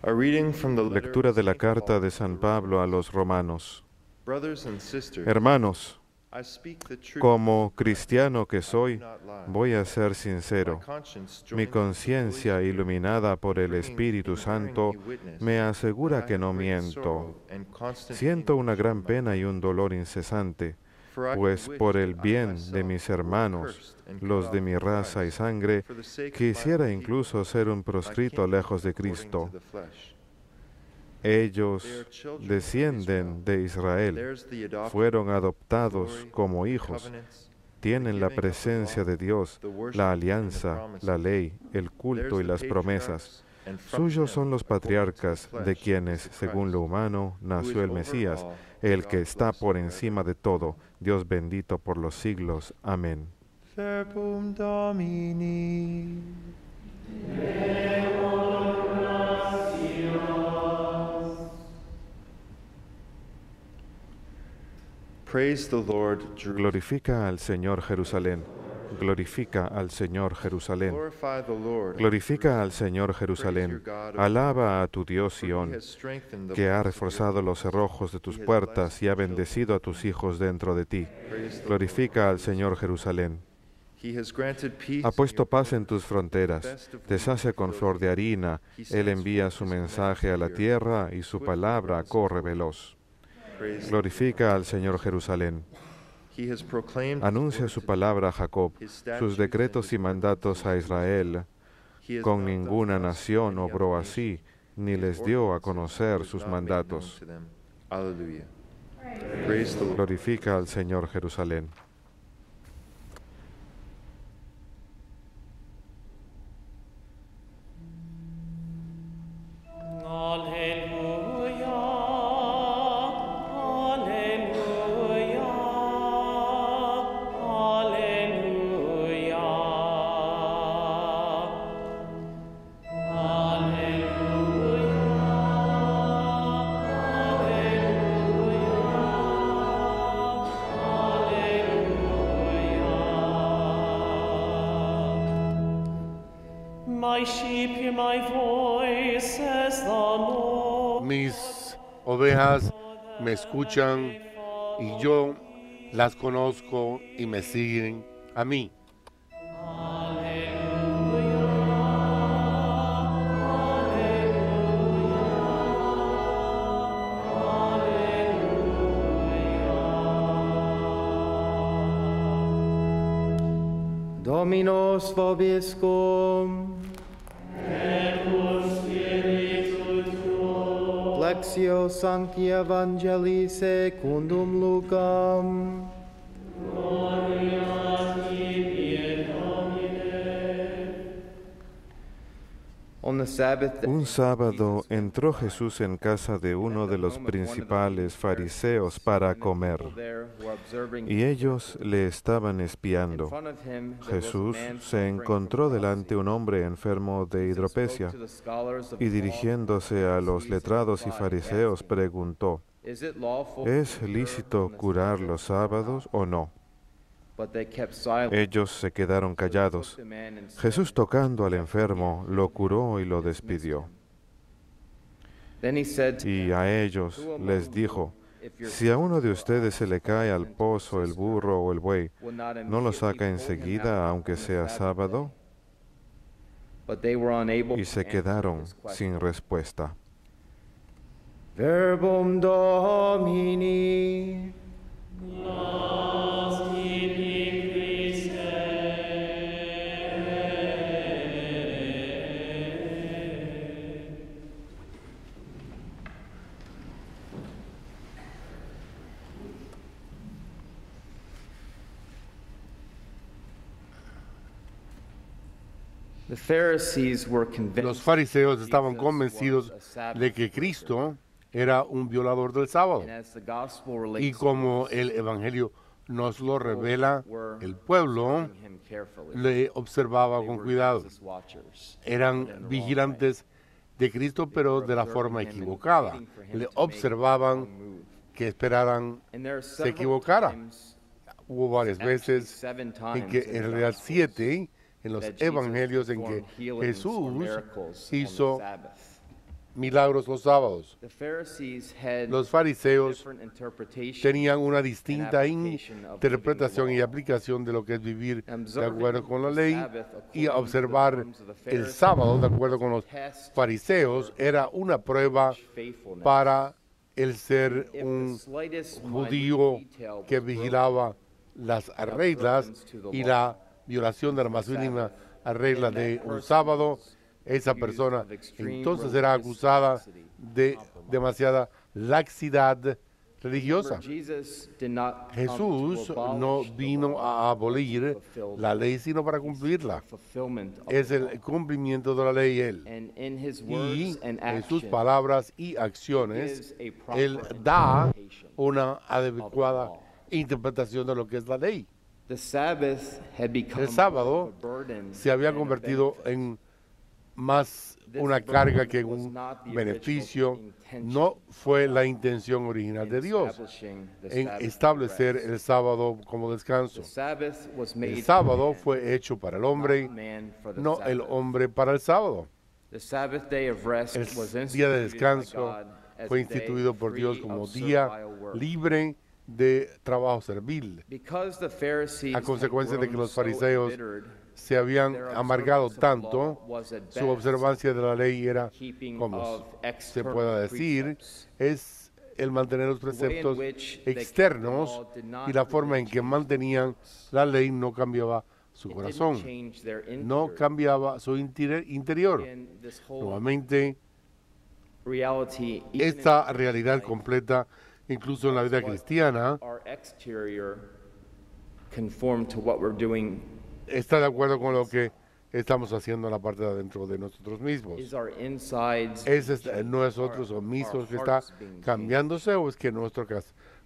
Lectura de la carta de San Pablo a los romanos. Hermanos, como cristiano que soy, voy a ser sincero. Mi conciencia, iluminada por el Espíritu Santo, me asegura que no miento. Siento una gran pena y un dolor incesante, pues por el bien de mis hermanos, los de mi raza y sangre, quisiera incluso ser un proscrito lejos de Cristo. Ellos descienden de Israel, fueron adoptados como hijos, tienen la presencia de Dios, la alianza, la ley, el culto y las promesas. Suyos son los patriarcas, de quienes, según lo humano, nació el Mesías, el que está por encima de todo, Dios bendito por los siglos. Amén. Verbum Domini. Praise the Lord, Jerusalem. Glorifica al Señor Jerusalén. Glorifica al Señor Jerusalén. Glorify the Lord. Glorifica al Señor Jerusalén. Alaba a tu Dios Sión, que ha reforzado los cerrojos de tus puertas y ha bendecido a tus hijos dentro de ti. Glorifica al Señor Jerusalén. Ha puesto paz en tus fronteras, te sacia con flor de harina, Él envía su mensaje a la tierra y su palabra corre veloz. Glorifica al Señor Jerusalén. Anuncia su palabra a Jacob, sus decretos y mandatos a Israel. Con ninguna nación obró así, ni les dio a conocer sus mandatos. Glorifica al Señor Jerusalén. Mis ovejas me escuchan y yo las conozco y me siguen a mí. Dominus vobiscum. Lectio Sancti Evangelii secundum Lucam. Un sábado entró Jesús en casa de uno de los principales fariseos para comer, y ellos le estaban espiando. Jesús se encontró delante un hombre enfermo de hidropesia, y dirigiéndose a los letrados y fariseos preguntó: ¿Es lícito curar los sábados o no? Ellos se quedaron callados. Jesús, tocando al enfermo, lo curó y lo despidió. Y a ellos les dijo: si a uno de ustedes se le cae al pozo el burro o el buey, ¿no lo saca enseguida, aunque sea sábado? Y se quedaron sin respuesta. Verbum Domini. Los fariseos estaban convencidos de que Cristo era un violador del sábado. Y como el Evangelio nos lo revela, el pueblo le observaba con cuidado. Eran vigilantes de Cristo, pero de la forma equivocada. Le observaban que esperaran se equivocara. Hubo varias veces en que, en realidad 7, en los evangelios en que Jesús hizo milagros los sábados. Los fariseos tenían una distinta interpretación y aplicación de lo que es vivir de acuerdo con la ley, y observar el sábado de acuerdo con los fariseos era una prueba para el ser un judío que vigilaba las reglas y la violación de la más mínima regla de un sábado. Esa persona entonces era acusada de demasiada laxidad religiosa. Jesús no vino a abolir la ley, sino para cumplirla. Es el cumplimiento de la ley Él. Y en sus palabras y acciones, Él da una adecuada interpretación de lo que es la ley. El sábado se había convertido en más una carga que un beneficio. No fue la intención original de Dios en establecer el sábado como descanso. El sábado fue hecho para el hombre, no el hombre para el sábado. El día de descanso fue instituido por Dios como día libre de trabajo servil. A consecuencia de que los fariseos se habían amargado tanto, su observancia de la ley era, como se pueda decir, es el mantener los preceptos externos, y la forma en que mantenían la ley no cambiaba su corazón, no cambiaba su interior. Nuevamente, esta realidad completa, incluso en la vida cristiana, está de acuerdo con lo que estamos haciendo en la parte de adentro de nosotros mismos. ¿Es nosotros mismos que está cambiándose, o es que nuestro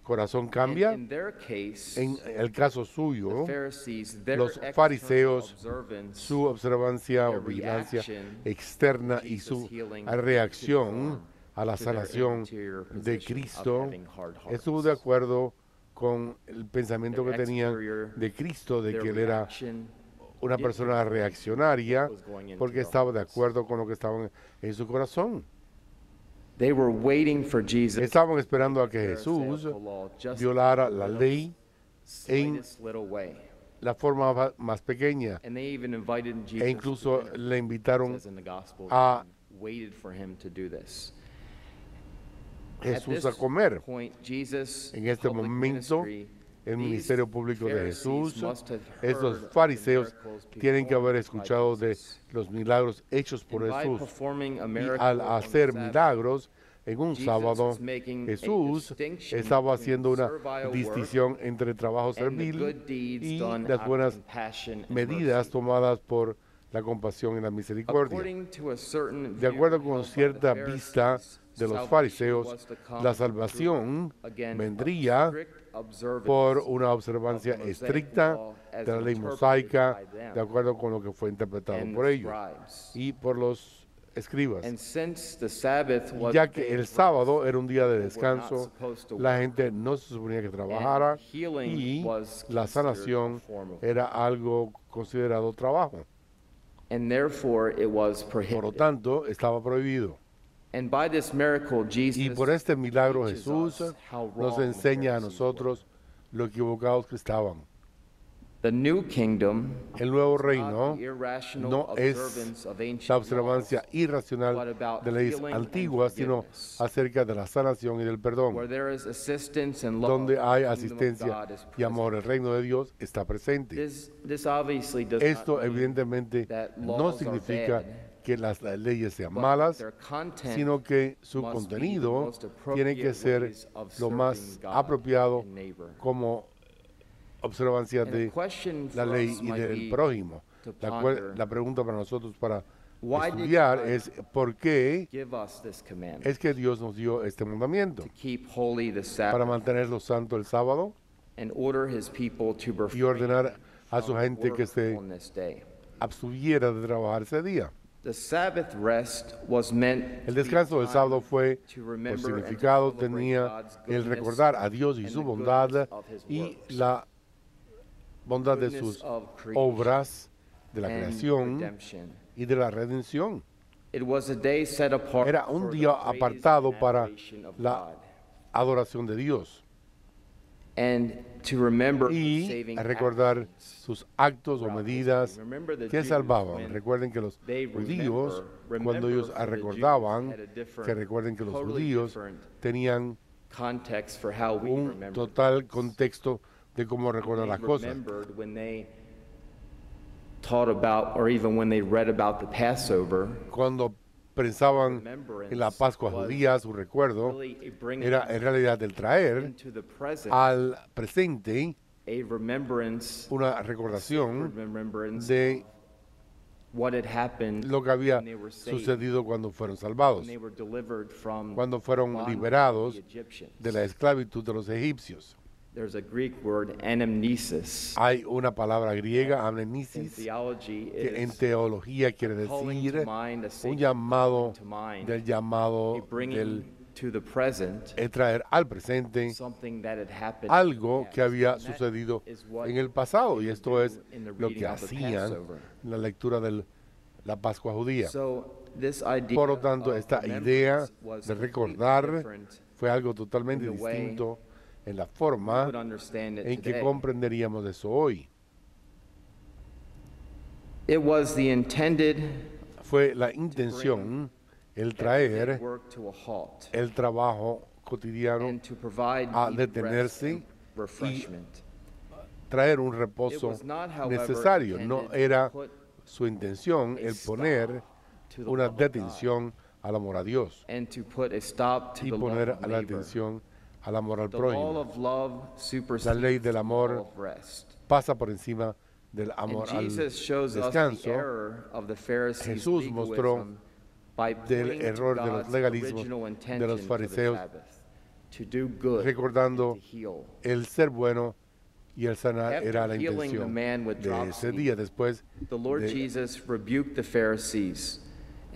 corazón cambia? En el caso suyo, los fariseos, su observancia o vigilancia externa y su reacción a la sanación de Cristo estuvo de acuerdo con el pensamiento que tenían de Cristo, de que Él era una persona reaccionaria, porque estaba de acuerdo con lo que estaba en su corazón. Estaban esperando a que Jesús violara la ley en la forma más pequeña, e incluso le invitaron a Jesús a comer. En este momento, el ministerio público de Jesús, estos fariseos tienen que haber escuchado de los milagros hechos por Jesús, y al hacer milagros en un sábado, Jesús estaba haciendo una distinción entre trabajo servil y las buenas medidas tomadas por la compasión y la misericordia. De acuerdo con cierta vista de los fariseos, la salvación vendría por una observancia estricta de la ley mosaica, de acuerdo con lo que fue interpretado por ellos y por los escribas. Ya que el sábado era un día de descanso, la gente no se suponía que trabajara, y la sanación era algo considerado trabajo. Por lo tanto, estaba prohibido. Y por este milagro Jesús nos enseña a nosotros lo equivocados que estaban. El nuevo reino no es la observancia irracional de leyes antiguas, sino acerca de la sanación y del perdón. Donde hay asistencia y amor, el reino de Dios está presente. Esto evidentemente no significa que las leyes sean malas, sino que su contenido tiene que ser lo más apropiado como observancia de la ley y del prójimo. La pregunta para nosotros para estudiar es: ¿por qué es que Dios nos dio este mandamiento? Para mantenerlo santo el sábado y ordenar a su gente que se abstuviera de trabajar ese día. El descanso del sábado fue, por significado, tenía el recordar a Dios y su bondad y la bondad de sus obras, de la creación y de la redención. Era un día apartado para la adoración de Dios y recordar sus actos o medidas que salvaban. Recuerden que los judíos, cuando ellos recordaban, que recuerden que los judíos tenían un total contexto de cómo recordar las cosas. Cuando pensaban en la Pascua judía, su recuerdo era en realidad el traer al presente una recordación de lo que había sucedido cuando fueron salvados, cuando fueron liberados de la esclavitud de los egipcios. Hay una palabra griega, amnesis, que en teología quiere decir un llamado del llamado del traer al presente algo que había sucedido en el pasado, y esto es lo que hacían en la lectura de la Pascua judía. Por lo tanto, esta idea de recordar fue algo totalmente distinto en la forma en que comprenderíamos eso hoy. Fue la intención, el traer el trabajo cotidiano a detenerse y traer un reposo necesario. No era su intención el poner una detención al amor a Dios y poner a la atención al amor al prójimo. La ley del amor pasa por encima del amor al descanso. Jesús mostró del error de los legalismos de los fariseos, recordando el ser bueno y el sanar era la intención de ese día. Después de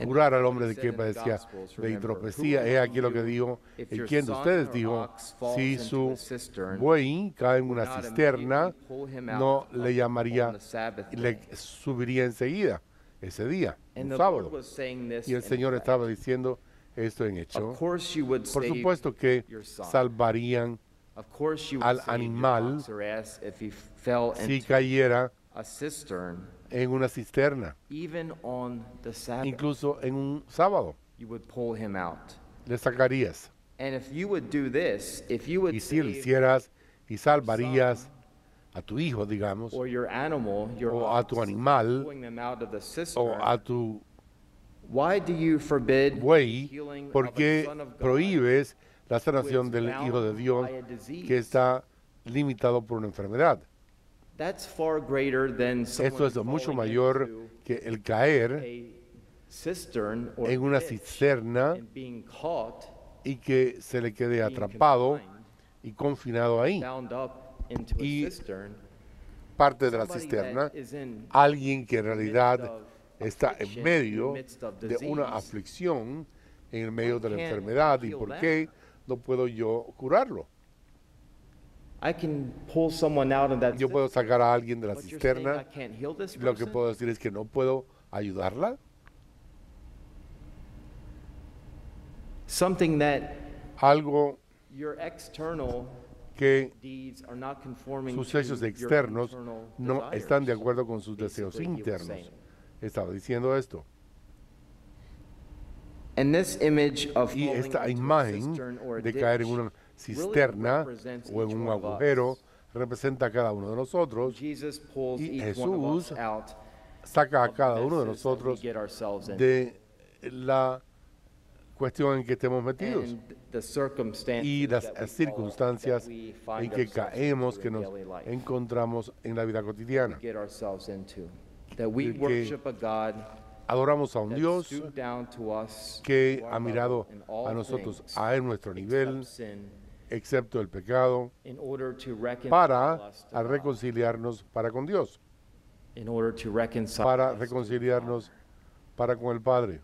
curar al hombre de que padecía de hidropesía, he aquí lo que dijo: ¿en quién de ustedes dijo, si su buey cae en una cisterna, no le llamaría y le subiría enseguida ese día, un sábado? Y el Señor estaba diciendo esto en hecho. Por supuesto que salvarían al animal si cayera en una cisterna, incluso en un sábado, le sacarías. Y si lo hicieras y salvarías a tu hijo, digamos, o a tu animal, o a tu buey, ¿por qué prohíbes la sanación del Hijo de Dios que está limitado por una enfermedad? Esto es mucho mayor que el caer en una cisterna y que se le quede atrapado y confinado ahí. Y parte de la cisterna, alguien que en realidad está en medio de una aflicción, en el medio de la enfermedad. ¿Y por qué no puedo yo curarlo? Yo puedo sacar a alguien de la cisterna. Lo que puedo decir es que no puedo ayudarla. Algo que sus hechos externos no están de acuerdo con sus deseos internos. Estaba diciendo esto. Y esta imagen de caer en una cisterna o en un agujero representa a cada uno de nosotros, y Jesús saca a cada uno de nosotros de la cuestión en que estemos metidos y las circunstancias en que caemos, que nos encontramos en la vida cotidiana. Que adoramos a un Dios que ha mirado a nosotros a nuestro nivel, excepto el pecado, para reconciliarnos para con Dios, para reconciliarnos para con el Padre.